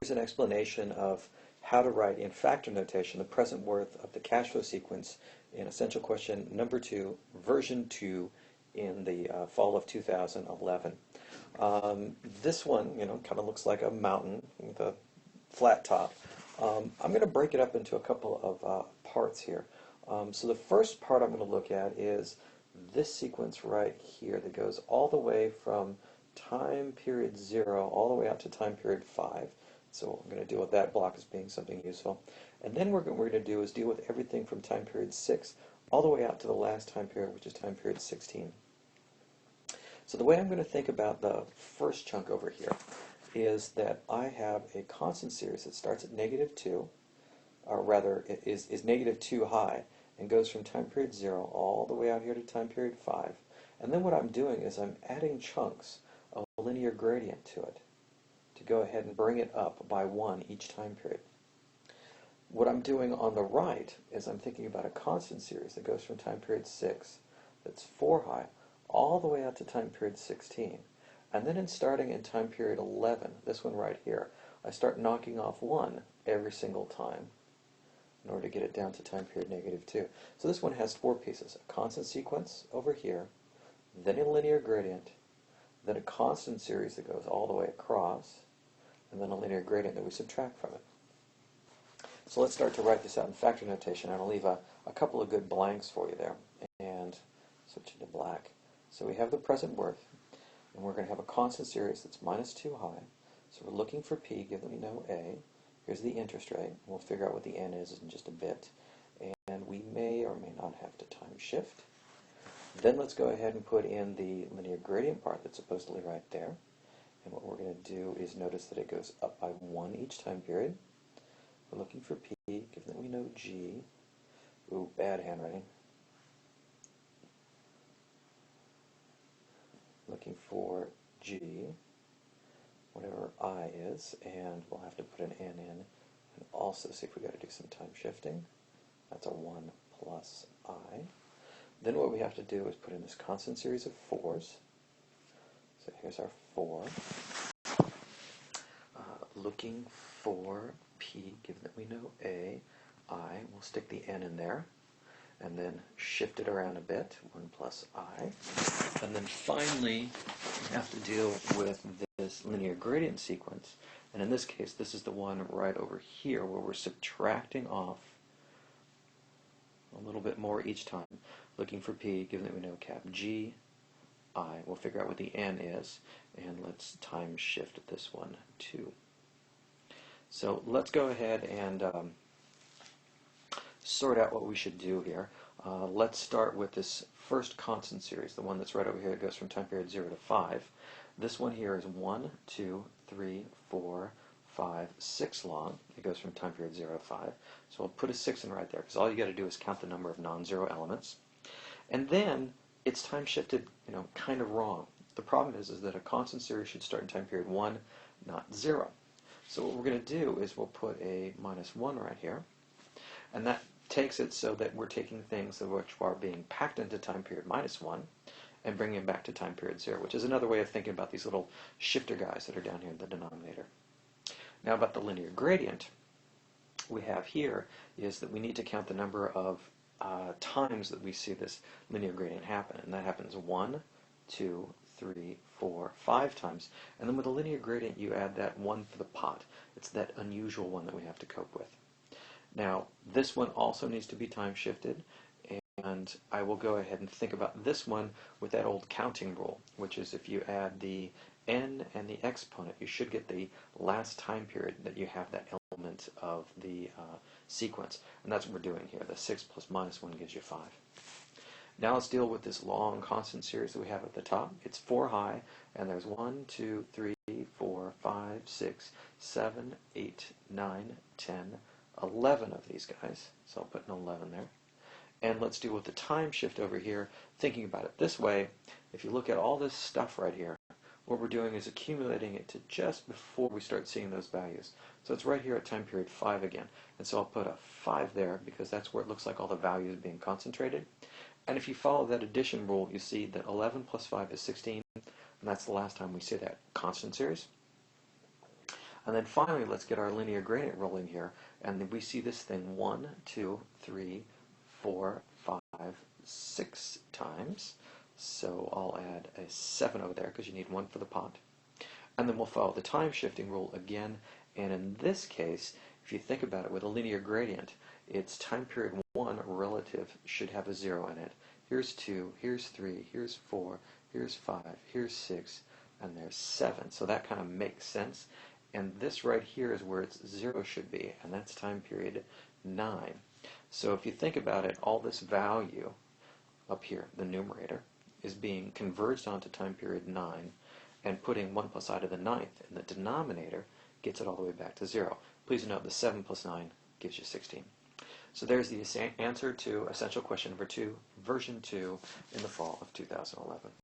Here's an explanation of how to write in factor notation the present worth of the cash flow sequence in essential question number 2, version 2 in the fall of 2011. This one, kind of looks like a mountain with a flat top. I'm going to break it up into a couple of parts here. So the first part I'm going to look at is this sequence right here that goes all the way from time period 0 all the way out to time period 5. So I'm going to deal with that block as being something useful. And then what we're going to do is deal with everything from time period 6 all the way out to the last time period, which is time period 16. So the way I'm going to think about the first chunk over here is that I have a constant series that starts at -2, or rather it is -2 high, and goes from time period 0 all the way out here to time period 5. And then what I'm doing is I'm adding chunks of a linear gradient to it to go ahead and bring it up by 1 each time period. What I'm doing on the right is I'm thinking about a constant series that goes from time period 6, that's 4 high, all the way out to time period 16. And then starting in time period 11, this one right here, I start knocking off 1 every single time in order to get it down to time period -2. So this one has 4 pieces: a constant sequence over here, then a linear gradient, then a constant series that goes all the way across, and then a linear gradient that we subtract from it. So let's start to write this out in factor notation. I'll leave a couple of good blanks for you there and switch into black. So we have the present worth, and we're going to have a constant series that's -2 high. So we're looking for P, given we know A. Here's the interest rate. We'll figure out what the N is in just a bit. And we may or may not have to time shift. Then let's go ahead and put in the linear gradient part that's supposedly right there. And what we're going to do is notice that it goes up by 1 each time period. We're looking for P, given that we know G. Ooh, bad handwriting. Looking for G, whatever I is, and we'll have to put an N in, and also see if we got to do some time shifting. That's a 1 plus I. Then what we have to do is put in this constant series of 4s. So here's our 4. Looking for P, given that we know A, I. We'll stick the N in there, and then shift it around a bit, 1 plus I. And then finally, we have to deal with this linear gradient sequence. And in this case, this is the one right over here where we're subtracting off a little bit more each time. Looking for P, given that we know cap G, I. We'll figure out what the N is, and let's time shift this one too. So let's go ahead and sort out what we should do here. Let's start with this first constant series, the one that's right over here that goes from time period 0 to 5. This one here is 1, 2, 3, 4, 5, 6 long. It goes from time period 0 to 5. So we'll put a 6 in right there, because all you got to do is count the number of non-zero elements. And then it's time shifted, kind of wrong. The problem is that a constant series should start in time period 1, not 0. So what we're going to do is we'll put a -1 right here, and that takes it so that we're taking things which are being packed into time period -1 and bringing them back to time period 0, which is another way of thinking about these little shifter guys that are down here in the denominator. Now about the linear gradient, we have here is that we need to count the number of times that we see this linear gradient happen, and that happens 1, 2, 3, 4, 5 times. And then with a linear gradient, you add that 1 for the pot. It's that unusual one that we have to cope with. Now, this one also needs to be time shifted, and I will go ahead and think about this one with that old counting rule, which is if you add the N and the exponent, you should get the last time period that you have that element of the sequence. And that's what we're doing here. The 6 plus -1 gives you 5. Now let's deal with this long constant series that we have at the top. It's 4 high, and there's 1, 2, 3, 4, 5, 6, 7, 8, 9, 10, 11 of these guys. So I'll put an 11 there. And let's deal with the time shift over here. Thinking about it this way, if you look at all this stuff right here, what we're doing is accumulating it to just before we start seeing those values. So it's right here at time period 5 again. And so I'll put a 5 there because that's where it looks like all the values are being concentrated. And if you follow that addition rule, you see that 11 plus 5 is 16, and that's the last time we see that constant series. And then finally, let's get our linear gradient rolling here. And then we see this thing 1, 2, 3, 4, 5, 6 times. So I'll add a 7 over there because you need 1 for the pot. And then we'll follow the time shifting rule again. And in this case, if you think about it with a linear gradient, it's time period 1 relative should have a 0 in it. Here's 2, here's 3, here's 4, here's 5, here's 6, and there's 7. So that kind of makes sense. And this right here is where its 0 should be, and that's time period 9. So if you think about it, all this value up here, the numerator, is being converged onto time period 9, and putting 1 plus I to the 9th in the denominator gets it all the way back to 0. Please note the 7 plus 9 gives you 16. So there's the answer to essential question number 2, version 2, in the fall of 2011.